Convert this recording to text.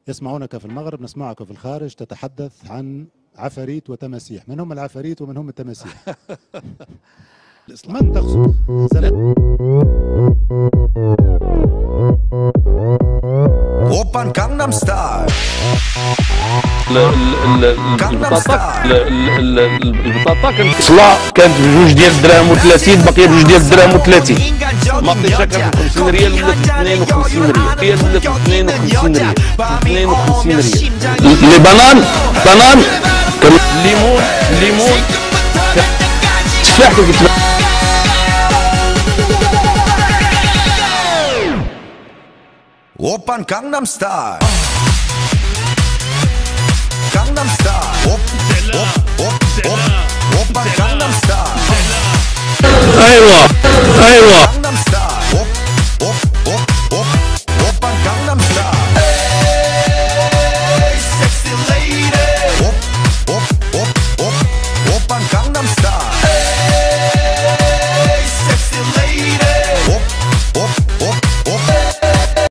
يسمعونك في المغرب، نسمعك في الخارج تتحدث عن عفاريت وتماسيح. من هم العفاريت ومن هم التماسيح؟ من تقصد؟ اوبن كانغنام ستايل. البطاطا كانت فصلة، كانت بجوج ديال الدراهم و30، باقية بجوج ديال الدراهم و30. مطيشة كانت ب 50 ريال ولات ب 52 ريال، ولات ب 52 ريال، 52 ريال. لي بنان كان الليمون تفاح كيتباع. اوبن كانغنام ستايل. كانغنام ستايل. اوبن كانغنام ستايل. ايوه كانغنام ستايل.